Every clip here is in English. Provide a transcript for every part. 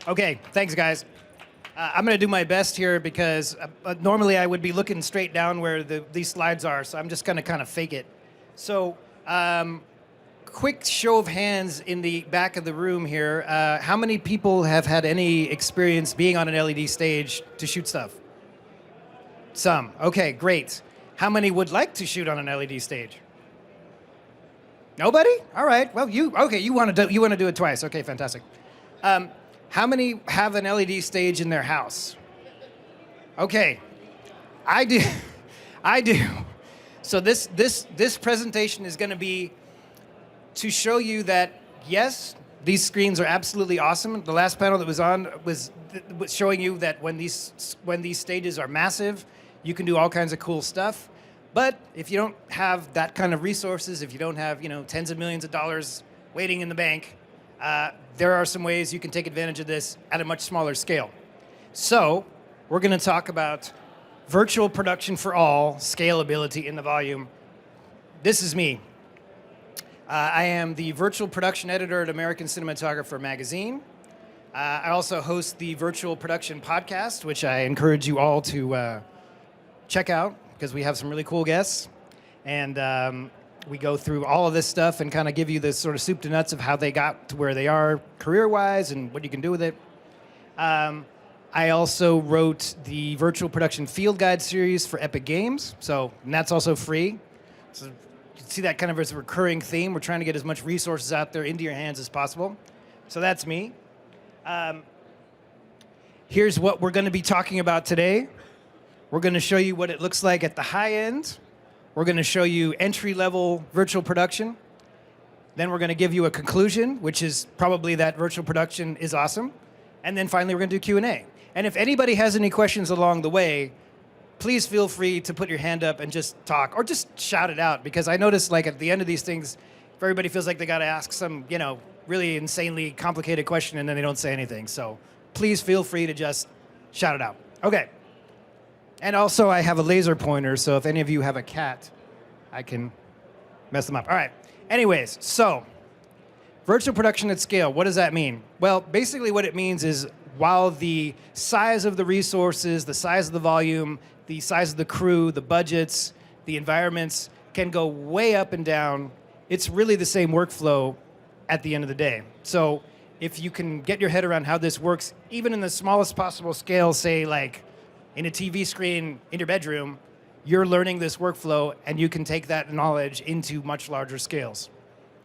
Okay, thanks, guys. I'm going to do my best here because normally I would be looking straight down where these slides are, so I'm just going to kind of fake it. So, quick show of hands in the back of the room here. How many people have had any experience being on an LED stage to shoot stuff? Some. Okay, great. How many would like to shoot on an LED stage? Nobody? All right. Well, you want to do it twice. Okay, fantastic. How many have an LED stage in their house? Okay, I do. I do. So this presentation is going to be to show you that yes, these screens are absolutely awesome. The last panel that was on was showing you that when these stages are massive, you can do all kinds of cool stuff. But if you don't have that kind of resources, if you don't have tens of millions of dollars waiting in the bank, there are some ways you can take advantage of this at a much smaller scale. So we're going to talk about virtual production for all, scalability in the volume. This is me. I am the virtual production editor at American Cinematographer magazine. I also host the Virtual Production Podcast, which I encourage you all to check out because we have some really cool guests. And we go through all of this stuff and kind of give you this sort of soup to nuts of how they got to where they are career-wise and what you can do with it. I also wrote the Virtual Production Field Guide series for Epic Games, and that's also free. So you can see that kind of as a recurring theme. We're trying to get as much resources out there into your hands as possible. So that's me. Here's what we're going to be talking about today. We're going to show you what it looks like at the high end. We're going to show you entry-level virtual production. Then we're going to give you a conclusion, which is probably that virtual production is awesome. And then finally, we're going to do Q&A. And if anybody has any questions along the way, please feel free to put your hand up and just talk, or just shout it out, because I notice like at the end of these things, if everybody feels like they got to ask some, really insanely complicated question and then they don't say anything. So please feel free to just shout it out. Okay. And also I have a laser pointer, so if any of you have a cat, I can mess them up. All right. Anyways, so virtual production at scale, what does that mean? Well, basically what it means is while the size of the resources, the size of the volume, the size of the crew, the budgets, the environments can go way up and down, it's really the same workflow at the end of the day. So if you can get your head around how this works, even in the smallest possible scale, say like in a TV screen in your bedroom, you're learning this workflow and you can take that knowledge into much larger scales.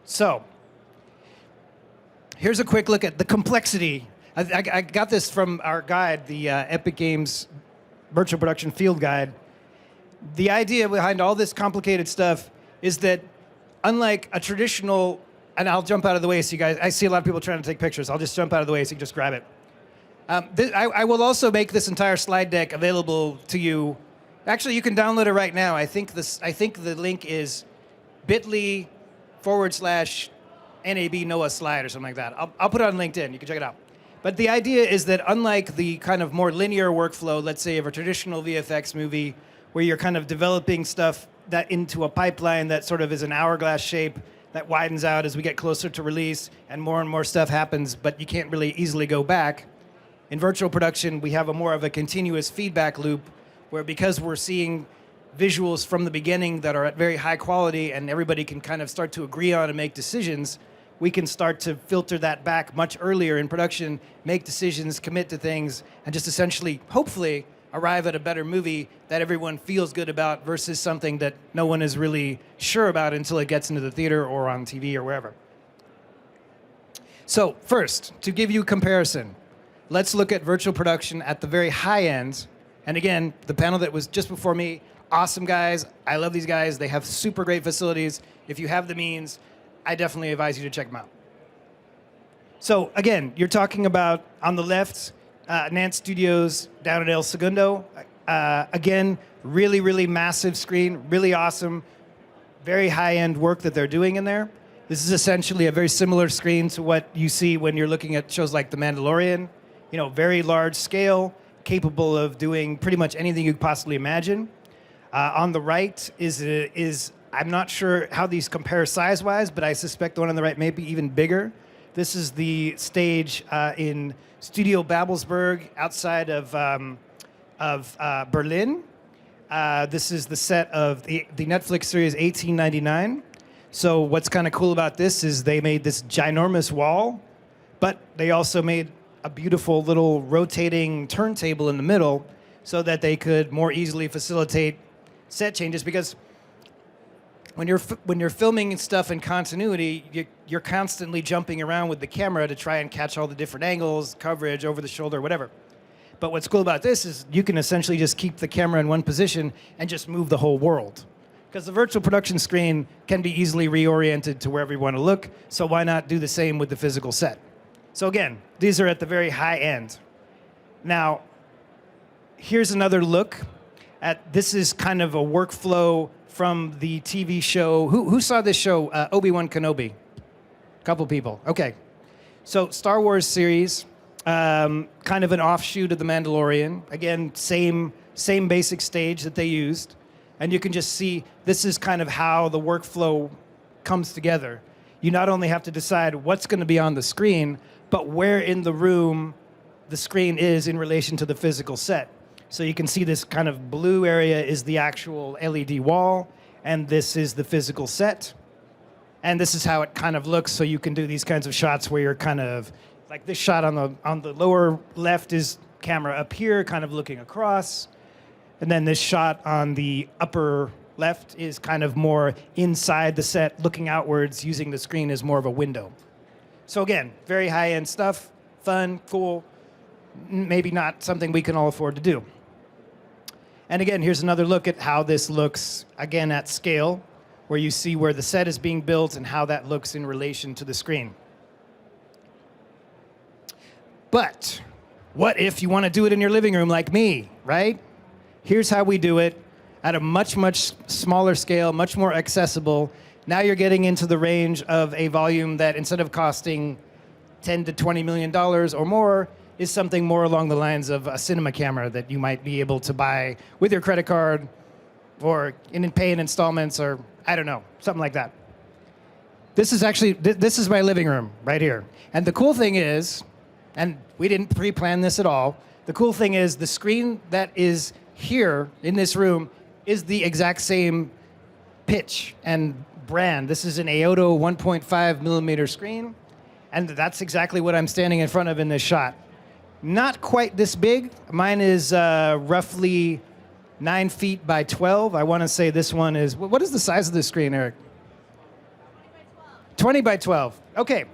So here's a quick look at the complexity. I got this from our guide, the Epic Games Virtual Production Field Guide. The idea behind all this complicated stuff is that unlike a traditional, and I'll jump out of the way so you guys, I see a lot of people trying to take pictures. I'll just jump out of the way so you can just grab it. I will also make this entire slide deck available to you. Actually, you can download it right now. I think the link is bit.ly/NAB Noah slide or something like that. I'll put it on LinkedIn. You can check it out. But the idea is that unlike the kind of more linear workflow, let's say of a traditional VFX movie, where you're kind of developing stuff that into a pipeline that sort of is an hourglass shape that widens out as we get closer to release and more stuff happens, but you can't really easily go back. In virtual production, we have a more of a continuous feedback loop where because we're seeing visuals from the beginning that are at very high quality and everybody can kind of start to agree on and make decisions, we can start to filter that back much earlier in production, make decisions, commit to things, and just essentially, hopefully, arrive at a better movie that everyone feels good about versus something that no one is really sure about until it gets into the theater or on TV or wherever. So first, to give you a comparison, let's look at virtual production at the very high end. And again, the panel that was just before me, awesome guys. I love these guys. They have super great facilities. If you have the means, I definitely advise you to check them out. So again, you're talking about, on the left, Nance Studios down at El Segundo. Again, really, really massive screen, really awesome, very high-end work that they're doing in there. This is essentially a very similar screen to what you see when you're looking at shows like The Mandalorian. Very large scale, capable of doing pretty much anything you could possibly imagine. On the right is I'm not sure how these compare size-wise, but I suspect the one on the right may be even bigger. This is the stage in Studio Babelsberg outside of Berlin. This is the set of the Netflix series 1899. So what's kind of cool about this is they made this ginormous wall, but they also made a beautiful little rotating turntable in the middle so that they could more easily facilitate set changes, because when you're filming stuff in continuity, you're constantly jumping around with the camera to try and catch all the different angles, coverage, over the shoulder, whatever. But what's cool about this is you can essentially just keep the camera in one position and just move the whole world. Because the virtual production screen can be easily reoriented to wherever you want to look, so why not do the same with the physical set? So again, these are at the very high end. Now, here's another look at, this is kind of a workflow from the TV show. Who saw this show, Obi-Wan Kenobi? A couple people, okay. So Star Wars series, kind of an offshoot of The Mandalorian. Again, same basic stage that they used. And you can just see, this is kind of how the workflow comes together. You not only have to decide what's going to be on the screen, but where in the room the screen is in relation to the physical set. So you can see this kind of blue area is the actual LED wall, and this is the physical set. And this is how it kind of looks, so you can do these kinds of shots where you're kind of, like this shot on the lower left is camera up here, kind of looking across. And then this shot on the upper left is kind of more inside the set, looking outwards, using the screen as more of a window. So again, very high-end stuff, fun, cool, maybe not something we can all afford to do. And again, here's another look at how this looks, again, at scale, where you see where the set is being built and how that looks in relation to the screen. But what if you want to do it in your living room like me, right? Here's how we do it at a much, much smaller scale, much more accessible. Now you're getting into the range of a volume that, instead of costing $10 to $20 million or more, is something more along the lines of a cinema camera that you might be able to buy with your credit card or pay in installments, or I don't know, something like that. This is actually, this is my living room right here. And the cool thing is, and we didn't pre-plan this at all, the cool thing is the screen that is here in this room is the exact same pitch and brand. This is an AOTO 1.5 millimeter screen, and that's exactly what I'm standing in front of in this shot. Not quite this big. Mine is roughly 9 feet by 12. I want to say this one is, what is the size of this screen, Eric? 20 by 12. Okay,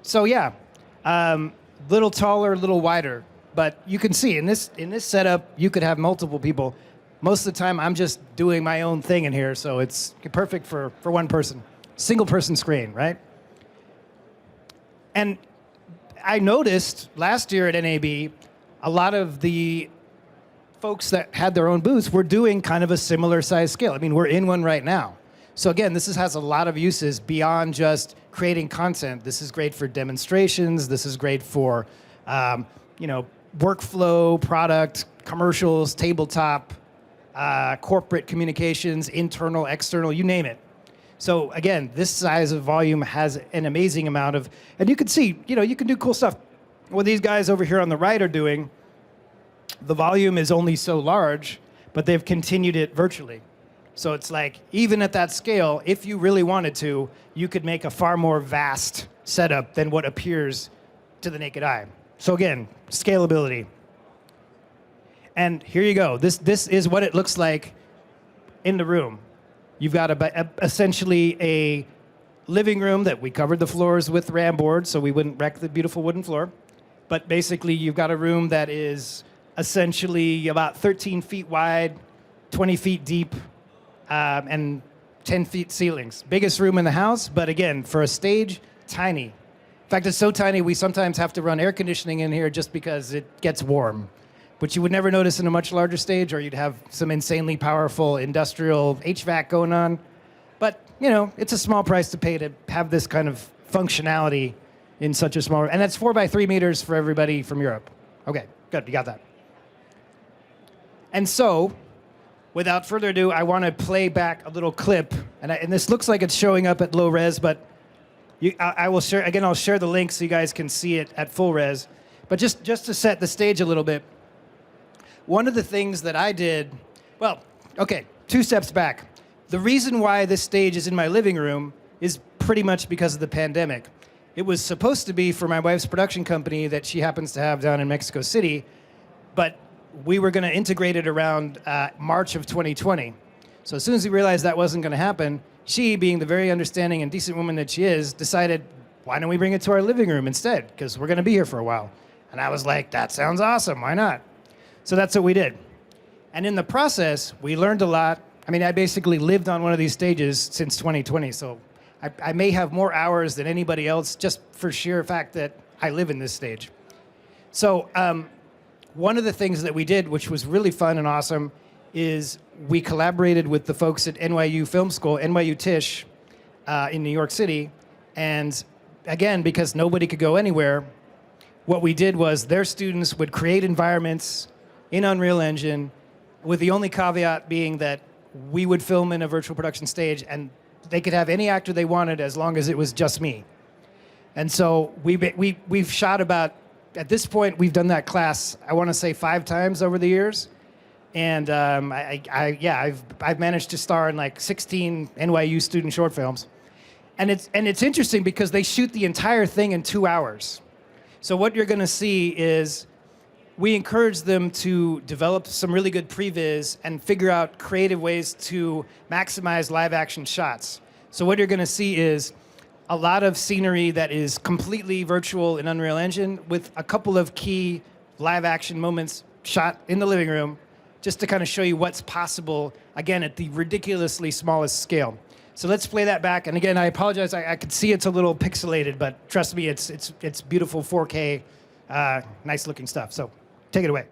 so yeah, little taller, a little wider. But you can see in this setup, you could have multiple people. Most of the time, I'm just doing my own thing in here, so it's perfect for one person. Single person screen, right? And I noticed last year at NAB, a lot of the folks that had their own booths were doing kind of a similar size scale. I mean, we're in one right now. So again, this has a lot of uses beyond just creating content. This is great for demonstrations. This is great for, workflow, product, commercials, tabletop, corporate communications, internal, external, you name it. So again, this size of volume has an amazing amount of, and you can see, you can do cool stuff. What these guys over here on the right are doing, the volume is only so large, but they've continued it virtually. So it's like, even at that scale, if you really wanted to, you could make a far more vast setup than what appears to the naked eye. So again, scalability. And here you go. This is what it looks like in the room. You've got essentially a living room that we covered the floors with RAM boards so we wouldn't wreck the beautiful wooden floor. But basically, you've got a room that is essentially about 13 feet wide, 20 feet deep, and 10 feet ceilings. Biggest room in the house, but again, for a stage, tiny. In fact, it's so tiny, we sometimes have to run air conditioning in here just because it gets warm, which you would never notice in a much larger stage, or you'd have some insanely powerful industrial HVAC going on. But, it's a small price to pay to have this kind of functionality in such a small, and that's 4 by 3 meters for everybody from Europe. Okay, good, you got that. And so, without further ado, I want to play back a little clip, and this looks like it's showing up at low res, but I will share, again, I'll share the link so you guys can see it at full res. But just to set the stage a little bit, one of the things that I did, well, okay, 2 steps back. The reason why this stage is in my living room is pretty much because of the pandemic. It was supposed to be for my wife's production company that she happens to have down in Mexico City, but we were going to integrate it around March of 2020. So as soon as we realized that wasn't going to happen, she, being the very understanding and decent woman that she is, decided, why don't we bring it to our living room instead? Because we're going to be here for a while. And I was like, that sounds awesome. Why not? So that's what we did. And in the process, we learned a lot. I mean, I basically lived on one of these stages since 2020. So I may have more hours than anybody else just for sheer fact that I live in this stage. So one of the things that we did, which was really fun and awesome, is we collaborated with the folks at NYU Film School, NYU Tisch, in New York City. And again, because nobody could go anywhere, what we did was their students would create environments in Unreal Engine, with the only caveat being that we would film in a virtual production stage and they could have any actor they wanted as long as it was just me. And so we've shot about, at this point, we've done that class, I want to say 5 times over the years. And I've managed to star in like 16 NYU student short films. And it's interesting because they shoot the entire thing in 2 hours. So what you're going to see is we encourage them to develop some really good previs and figure out creative ways to maximize live action shots. So what you're going to see is a lot of scenery that is completely virtual in Unreal Engine with a couple of key live action moments shot in the living room, just to kind of show you what's possible, again, at the ridiculously smallest scale. So let's play that back. And again, I apologize. I could see it's a little pixelated, but trust me, it's beautiful 4K, nice looking stuff. So take it away.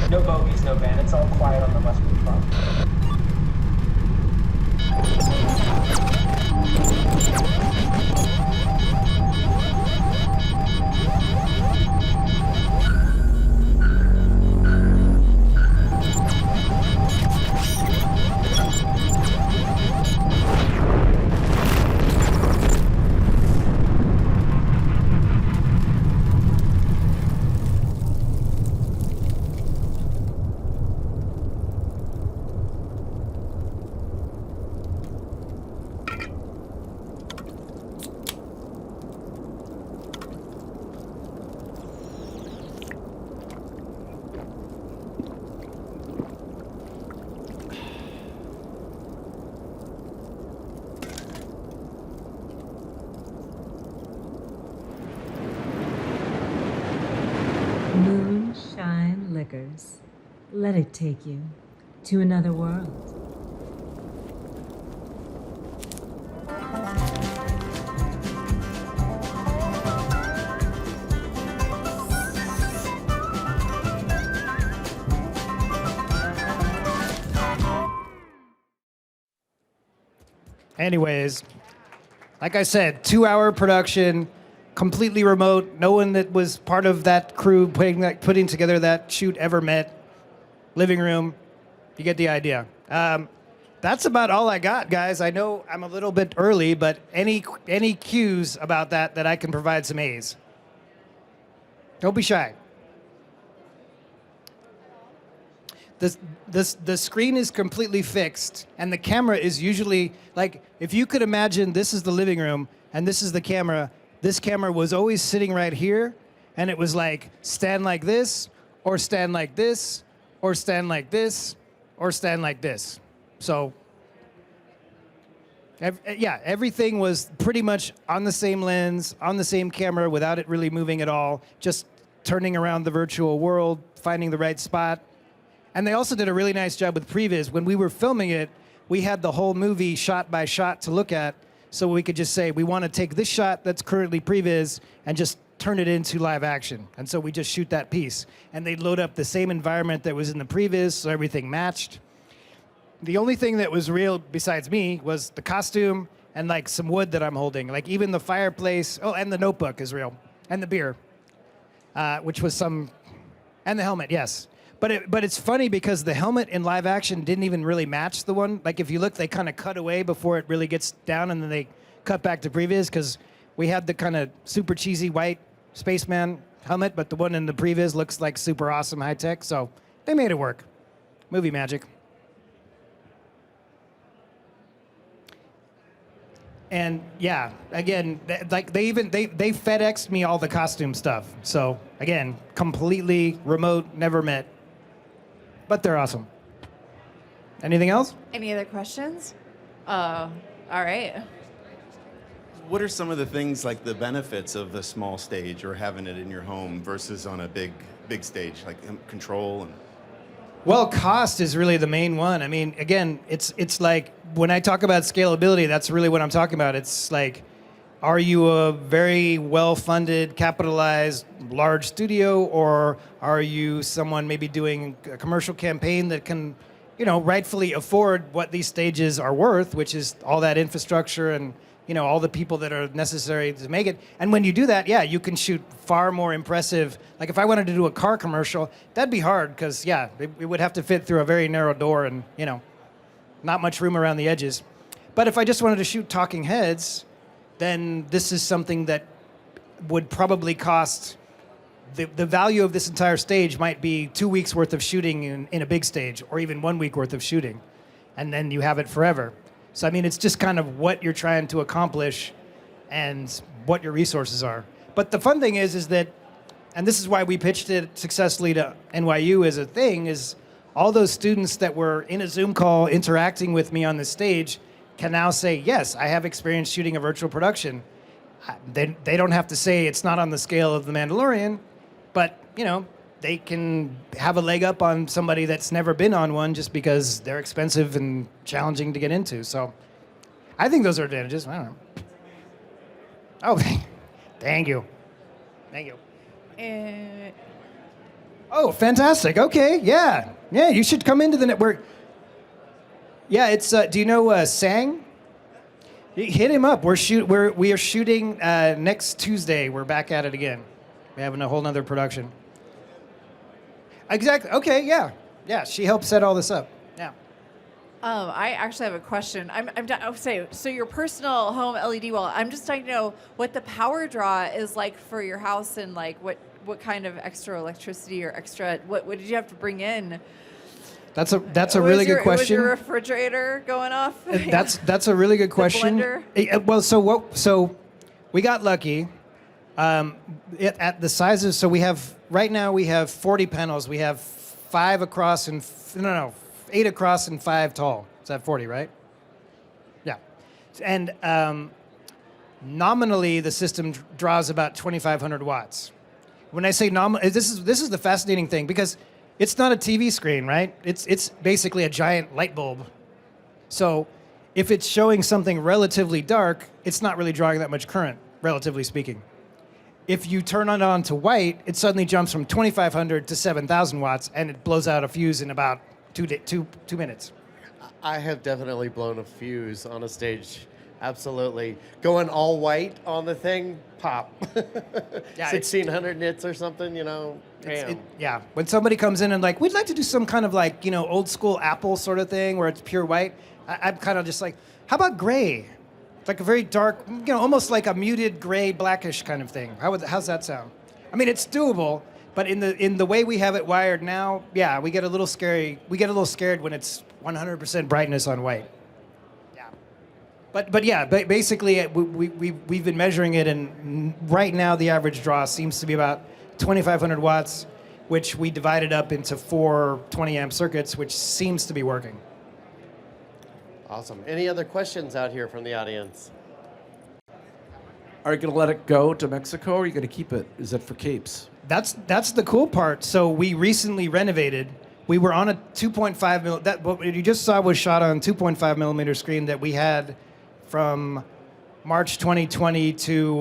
No bogeys, no van. It's all quiet on the western front. Moonshine Liquors. Let it take you to another world. Anyways, like I said, 2-hour production, completely remote. No one that was part of that crew putting together that shoot ever met. Living room, you get the idea. That's about all I got, guys. I know I'm a little bit early, but any cues about that I can provide some A's. Don't be shy. The screen is completely fixed, and the camera is usually, like, if you could imagine this is the living room, and this is the camera, this camera was always sitting right here, and it was like, stand like this, or stand like this, or stand like this, or stand like this. So, yeah, everything was pretty much on the same lens, on the same camera, without it really moving at all, just turning around the virtual world, finding the right spot. And they also did a really nice job with previs. When we were filming it, we had the whole movie shot by shot to look at, so we could just say, we want to take this shot that's currently previs and just turn it into live action. And so we just shoot that piece. And they'd load up the same environment that was in the previs, so everything matched. The only thing that was real besides me was the costume and like some wood that I'm holding. Like even the fireplace, oh, and the notebook is real. And the beer, which was some, and the helmet, yes. But it's funny because the helmet in live action didn't even really match the one. Like if you look, they kind of cut away before it really gets down, and then they cut back to previs because we had the kind of super cheesy white spaceman helmet, but the one in the previs looks like super awesome high tech. So they made it work. Movie magic. And yeah, again, like they FedExed me all the costume stuff. So again, completely remote, never met. But they're awesome. Anything else? Any other questions? All right. What are some of the things, like the benefits of a small stage or having it in your home versus on a big stage, like control and... Well, cost is really the main one. I mean, again, it's like when I talk about scalability, that's really what I'm talking about. It's like, are you a very well-funded, capitalized, large studio, or are you someone maybe doing a commercial campaign that can, rightfully afford what these stages are worth, which is all that infrastructure and, all the people that are necessary to make it. And when you do that, yeah, you can shoot far more impressive. Like if I wanted to do a car commercial, that'd be hard because, yeah, it would have to fit through a very narrow door and, not much room around the edges. But if I just wanted to shoot talking heads, then this is something that would probably cost, the value of this entire stage might be 2 weeks worth of shooting in a big stage, or even 1 week worth of shooting. And then you have it forever. So, I mean, it's just kind of what you're trying to accomplish and what your resources are. But the fun thing is that, and this is why we pitched it successfully to NYU as a thing, is all those students that were in a Zoom call interacting with me on the stage can now say, yes, I have experience shooting a virtual production. They don't have to say it's not on the scale of The Mandalorian, but, they can have a leg up on somebody that's never been on one just because they're expensive and challenging to get into. So I think those are advantages. I don't know. Oh, thank you. Thank you. Oh, fantastic. Okay, yeah. Yeah, you should come into the network. Yeah, it's, do you know Sang? Hit him up. We are shooting next Tuesday. We're back at it again. We're having a whole nother production. Exactly. Okay. Yeah. Yeah. She helped set all this up. Yeah. I actually have a question. So your personal home LED wall. I'm just trying to know what the power draw is like for your house, and like what kind of extra electricity or extra what did you have to bring in? That's a really good question. Was your refrigerator going off? That's a really good question. Blender? Well, so we got lucky. At the sizes, so right now we have 40 panels. We have 5 across and 8 across and 5 tall. Is that 40, right? Yeah. And nominally, the system draws about 2,500 watts. When I say nominal, this is the fascinating thing, because it's not a TV screen, right? It's basically a giant light bulb. So if it's showing something relatively dark, it's not really drawing that much current, relatively speaking. If you turn it on to white, it suddenly jumps from 2,500 to 7,000 watts, and it blows out a fuse in about 2 minutes. I have definitely blown a fuse on a stage. Absolutely. Going all white on the thing, pop. Yeah, 1,600 nits or something, bam. Yeah. When somebody comes in and like, we'd like to do some kind of like, old school Apple sort of thing where it's pure white, I'm kind of just like, how about gray? Like a very dark, almost like a muted gray, blackish kind of thing. How's that sound? I mean, it's doable, but in the way we have it wired now, yeah, we get a little scary. We get a little scared when it's 100% brightness on white. Yeah. But yeah, basically we've been measuring it, and right now the average draw seems to be about 2,500 watts, which we divided up into 4 20-amp circuits, which seems to be working. Awesome. Any other questions out here from the audience? Are you going to let it go to Mexico, or are you going to keep it? Is it for keeps? That's the cool part. So we recently renovated. We were on a 2.5 mil. That what you just saw was shot on 2.5 millimeter screen that we had from March 2020 to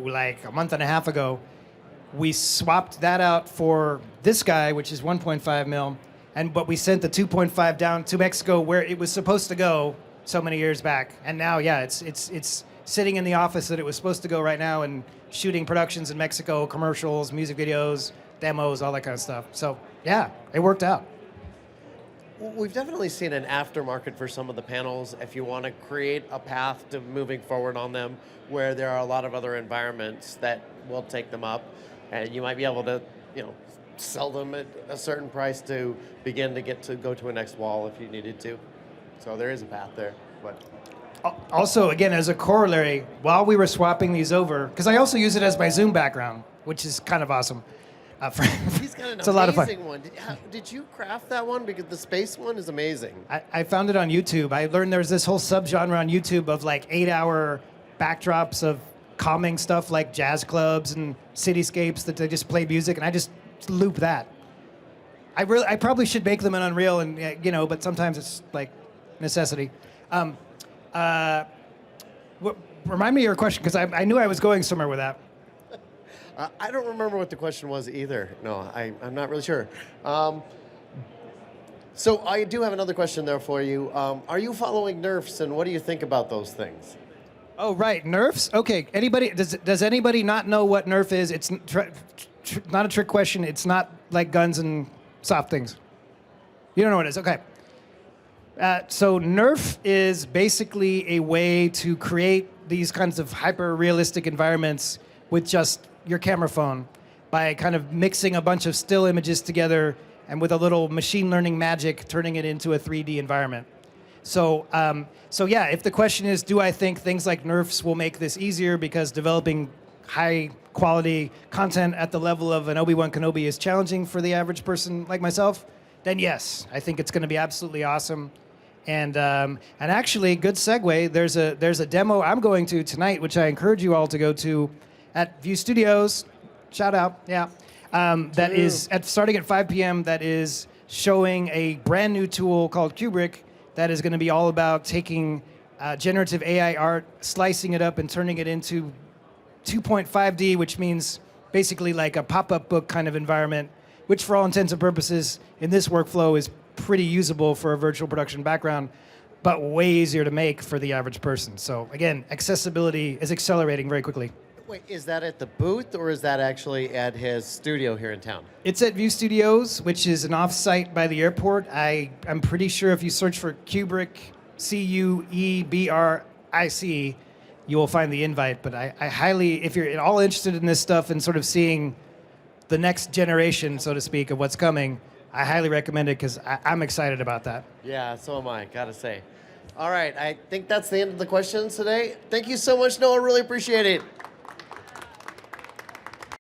like a month and a half ago. We swapped that out for this guy, which is 1.5 mil, but we sent the 2.5 down to Mexico where it was supposed to go so many years back. And now, yeah, it's sitting in the office that it was supposed to go right now and shooting productions in Mexico, commercials, music videos, demos, all that kind of stuff. So, yeah, it worked out. We've definitely seen an aftermarket for some of the panels if you want to create a path to moving forward on them where there are a lot of other environments that will take them up, and you might be able to, sell them at a certain price to begin to go to a next wall if you needed to. So there is a path there. But also, again, as a corollary, while we were swapping these over, because I also use it as my Zoom background, which is kind of awesome. He's got an it's a lot of fun. amazing one. Did you craft that one? Because the space one is amazing. I found it on YouTube. I learned there's this whole subgenre on YouTube of like 8-hour backdrops of calming stuff like jazz clubs and cityscapes that they just play music, and I just loop that. I probably should make them in Unreal, and but sometimes it's like necessity. Remind me of your question, because I knew I was going somewhere with that. I don't remember what the question was either. No, I'm not really sure. So I do have another question there for you. Are you following nerfs, and what do you think about those things? Oh, right, nerfs. Okay, does anybody not know what nerf is? It's not a trick question. It's not like guns and soft things. You don't know what it is. Okay. So nerf is basically a way to create these kinds of hyper-realistic environments with just your camera phone by kind of mixing a bunch of still images together and with a little machine learning magic turning it into a 3D environment. So yeah, if the question is, do I think things like nerfs will make this easier because developing high quality content at the level of an Obi-Wan Kenobi is challenging for the average person like myself, then yes, I think it's going to be absolutely awesome. And actually, good segue, there's a demo I'm going to tonight, which I encourage you all to go to at View Studios. Shout out, yeah. That is starting at 5 p.m. That is showing a brand new tool called Kubrick that is going to be all about taking generative AI art, slicing it up, and turning it into 2.5D, which means basically like a pop-up book kind of environment, which for all intents and purposes in this workflow is pretty usable for a virtual production background, but way easier to make for the average person. So again, accessibility is accelerating very quickly. Wait, is that at the booth, or is that actually at his studio here in town? It's at View Studios, which is an off-site by the airport. I'm pretty sure if you search for Kubrick, Cuebric, you will find the invite. But I highly, if you're at all interested in this stuff and sort of seeing the next generation, so to speak, of what's coming, I highly recommend it because I'm excited about that. Yeah, so am I, gotta say. All right, I think that's the end of the questions today. Thank you so much, Noah. Really appreciate it.